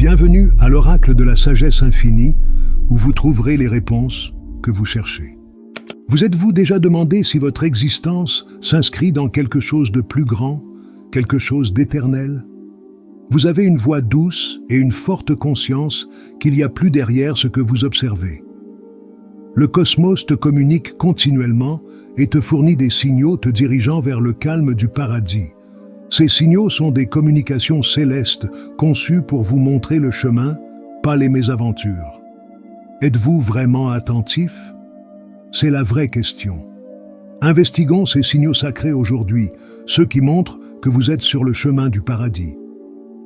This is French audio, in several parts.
Bienvenue à l'oracle de la sagesse infinie, où vous trouverez les réponses que vous cherchez. Vous êtes-vous déjà demandé si votre existence s'inscrit dans quelque chose de plus grand, quelque chose d'éternel? Vous avez une voix douce et une forte conscience qu'il y a plus derrière ce que vous observez. Le cosmos te communique continuellement et te fournit des signaux te dirigeant vers le calme du paradis. Ces signaux sont des communications célestes conçues pour vous montrer le chemin, pas les mésaventures. Êtes-vous vraiment attentif? C'est la vraie question. Investiguons ces signaux sacrés aujourd'hui, ceux qui montrent que vous êtes sur le chemin du paradis.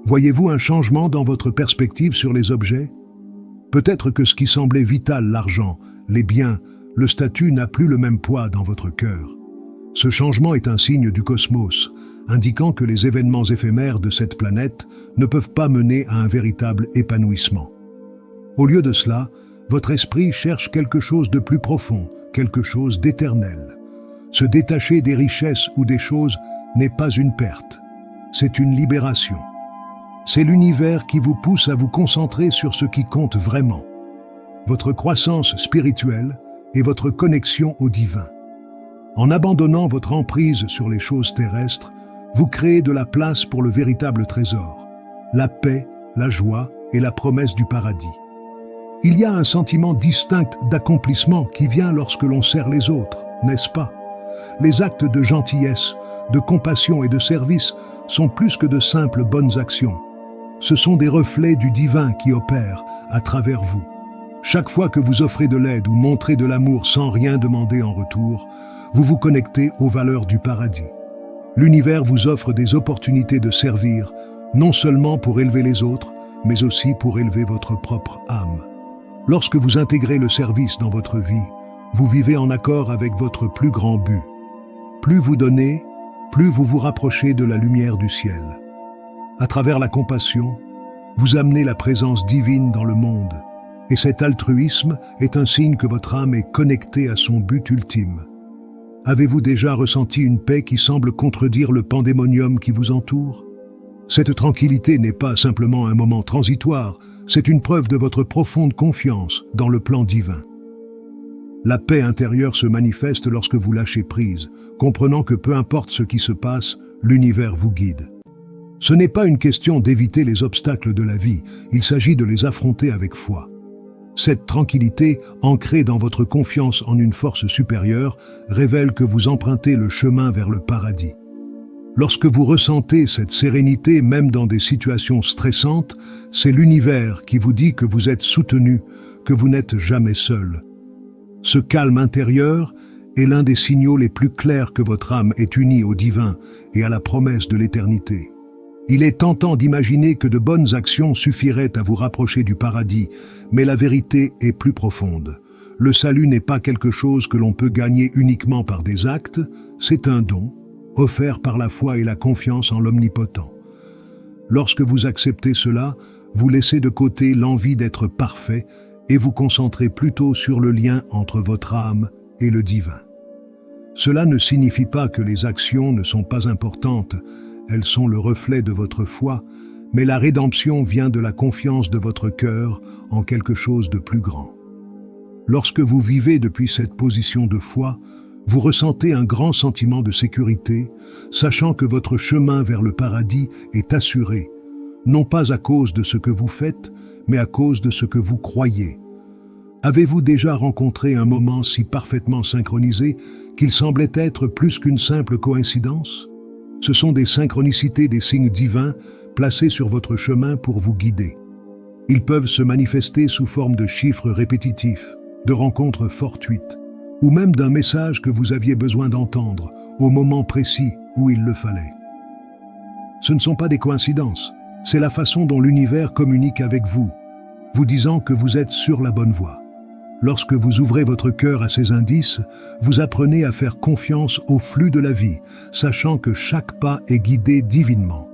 Voyez-vous un changement dans votre perspective sur les objets? Peut-être que ce qui semblait vital, l'argent, les biens, le statut n'a plus le même poids dans votre cœur. Ce changement est un signe du cosmos, indiquant que les événements éphémères de cette planète ne peuvent pas mener à un véritable épanouissement. Au lieu de cela, votre esprit cherche quelque chose de plus profond, quelque chose d'éternel. Se détacher des richesses ou des choses n'est pas une perte, c'est une libération. C'est l'univers qui vous pousse à vous concentrer sur ce qui compte vraiment, votre croissance spirituelle et votre connexion au divin. En abandonnant votre emprise sur les choses terrestres, vous créez de la place pour le véritable trésor, la paix, la joie et la promesse du paradis. Il y a un sentiment distinct d'accomplissement qui vient lorsque l'on sert les autres, n'est-ce pas? Les actes de gentillesse, de compassion et de service sont plus que de simples bonnes actions. Ce sont des reflets du divin qui opèrent à travers vous. Chaque fois que vous offrez de l'aide ou montrez de l'amour sans rien demander en retour, vous vous connectez aux valeurs du paradis. L'univers vous offre des opportunités de servir, non seulement pour élever les autres, mais aussi pour élever votre propre âme. Lorsque vous intégrez le service dans votre vie, vous vivez en accord avec votre plus grand but. Plus vous donnez, plus vous vous rapprochez de la lumière du ciel. À travers la compassion, vous amenez la présence divine dans le monde, et cet altruisme est un signe que votre âme est connectée à son but ultime. Avez-vous déjà ressenti une paix qui semble contredire le pandémonium qui vous entoure? Cette tranquillité n'est pas simplement un moment transitoire, c'est une preuve de votre profonde confiance dans le plan divin. La paix intérieure se manifeste lorsque vous lâchez prise, comprenant que peu importe ce qui se passe, l'univers vous guide. Ce n'est pas une question d'éviter les obstacles de la vie, il s'agit de les affronter avec foi. Cette tranquillité, ancrée dans votre confiance en une force supérieure, révèle que vous empruntez le chemin vers le paradis. Lorsque vous ressentez cette sérénité, même dans des situations stressantes, c'est l'univers qui vous dit que vous êtes soutenu, que vous n'êtes jamais seul. Ce calme intérieur est l'un des signaux les plus clairs que votre âme est unie au divin et à la promesse de l'éternité. Il est tentant d'imaginer que de bonnes actions suffiraient à vous rapprocher du paradis, mais la vérité est plus profonde. Le salut n'est pas quelque chose que l'on peut gagner uniquement par des actes, c'est un don, offert par la foi et la confiance en l'Omnipotent. Lorsque vous acceptez cela, vous laissez de côté l'envie d'être parfait et vous concentrez plutôt sur le lien entre votre âme et le divin. Cela ne signifie pas que les actions ne sont pas importantes, elles sont le reflet de votre foi, mais la rédemption vient de la confiance de votre cœur en quelque chose de plus grand. Lorsque vous vivez depuis cette position de foi, vous ressentez un grand sentiment de sécurité, sachant que votre chemin vers le paradis est assuré, non pas à cause de ce que vous faites, mais à cause de ce que vous croyez. Avez-vous déjà rencontré un moment si parfaitement synchronisé qu'il semblait être plus qu'une simple coïncidence? Ce sont des synchronicités, des signes divins placés sur votre chemin pour vous guider. Ils peuvent se manifester sous forme de chiffres répétitifs, de rencontres fortuites, ou même d'un message que vous aviez besoin d'entendre au moment précis où il le fallait. Ce ne sont pas des coïncidences, c'est la façon dont l'univers communique avec vous, vous disant que vous êtes sur la bonne voie. Lorsque vous ouvrez votre cœur à ces indices, vous apprenez à faire confiance au flux de la vie, sachant que chaque pas est guidé divinement.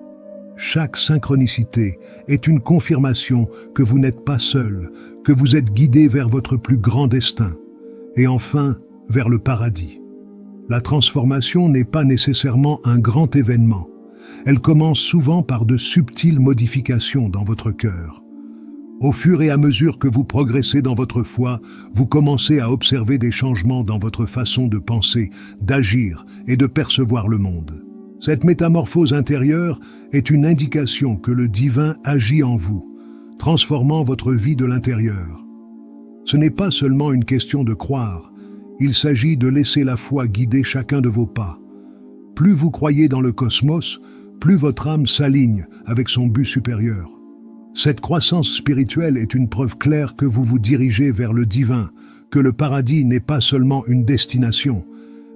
Chaque synchronicité est une confirmation que vous n'êtes pas seul, que vous êtes guidé vers votre plus grand destin, et enfin vers le paradis. La transformation n'est pas nécessairement un grand événement. Elle commence souvent par de subtiles modifications dans votre cœur. Au fur et à mesure que vous progressez dans votre foi, vous commencez à observer des changements dans votre façon de penser, d'agir et de percevoir le monde. Cette métamorphose intérieure est une indication que le divin agit en vous, transformant votre vie de l'intérieur. Ce n'est pas seulement une question de croire, il s'agit de laisser la foi guider chacun de vos pas. Plus vous croyez dans le cosmos, plus votre âme s'aligne avec son but supérieur. Cette croissance spirituelle est une preuve claire que vous vous dirigez vers le divin, que le paradis n'est pas seulement une destination,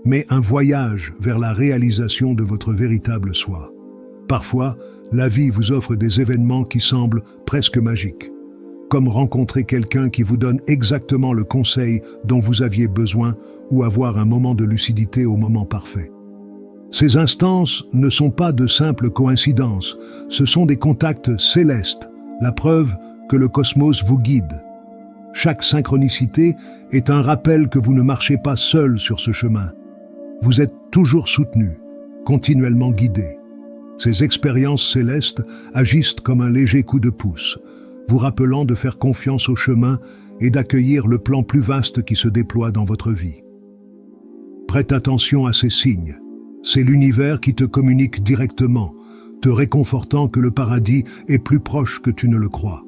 mais un voyage vers la réalisation de votre véritable soi. Parfois, la vie vous offre des événements qui semblent presque magiques, comme rencontrer quelqu'un qui vous donne exactement le conseil dont vous aviez besoin ou avoir un moment de lucidité au moment parfait. Ces instances ne sont pas de simples coïncidences, ce sont des contacts célestes, la preuve que le cosmos vous guide. Chaque synchronicité est un rappel que vous ne marchez pas seul sur ce chemin. Vous êtes toujours soutenu, continuellement guidé. Ces expériences célestes agissent comme un léger coup de pouce, vous rappelant de faire confiance au chemin et d'accueillir le plan plus vaste qui se déploie dans votre vie. Prête attention à ces signes. C'est l'univers qui te communique directement, te réconfortant que le paradis est plus proche que tu ne le crois.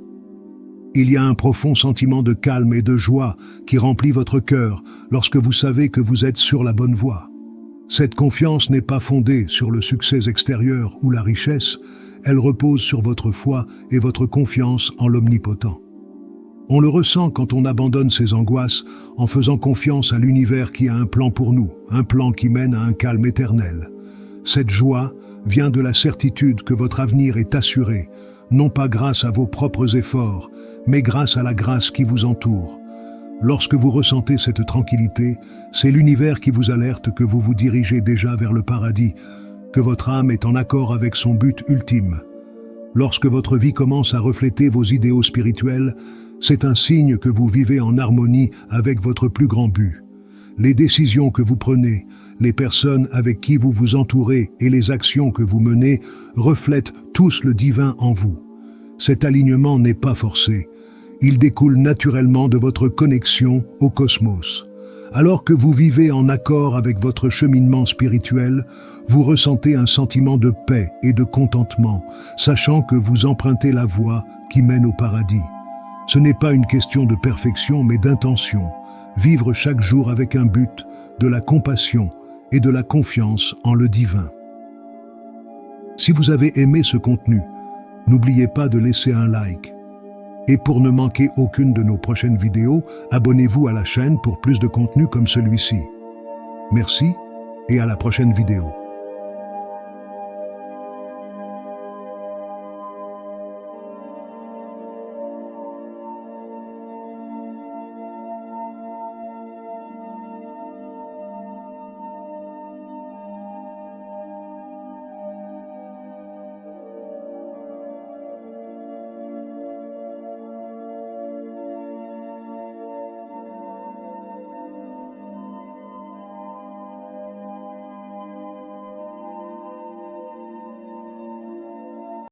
Il y a un profond sentiment de calme et de joie qui remplit votre cœur lorsque vous savez que vous êtes sur la bonne voie. Cette confiance n'est pas fondée sur le succès extérieur ou la richesse, elle repose sur votre foi et votre confiance en l'Omnipotent. On le ressent quand on abandonne ses angoisses en faisant confiance à l'univers qui a un plan pour nous, un plan qui mène à un calme éternel. Cette joie vient de la certitude que votre avenir est assuré, non pas grâce à vos propres efforts, mais grâce à la grâce qui vous entoure. Lorsque vous ressentez cette tranquillité, c'est l'univers qui vous alerte que vous vous dirigez déjà vers le paradis, que votre âme est en accord avec son but ultime. Lorsque votre vie commence à refléter vos idéaux spirituels, c'est un signe que vous vivez en harmonie avec votre plus grand but. Les décisions que vous prenez, les personnes avec qui vous vous entourez et les actions que vous menez reflètent tous le divin en vous. Cet alignement n'est pas forcé. Il découle naturellement de votre connexion au cosmos. Alors que vous vivez en accord avec votre cheminement spirituel, vous ressentez un sentiment de paix et de contentement, sachant que vous empruntez la voie qui mène au paradis. Ce n'est pas une question de perfection, mais d'intention. Vivre chaque jour avec un but, de la compassion et de la confiance en le divin. Si vous avez aimé ce contenu, n'oubliez pas de laisser un like. Et pour ne manquer aucune de nos prochaines vidéos, abonnez-vous à la chaîne pour plus de contenu comme celui-ci. Merci et à la prochaine vidéo.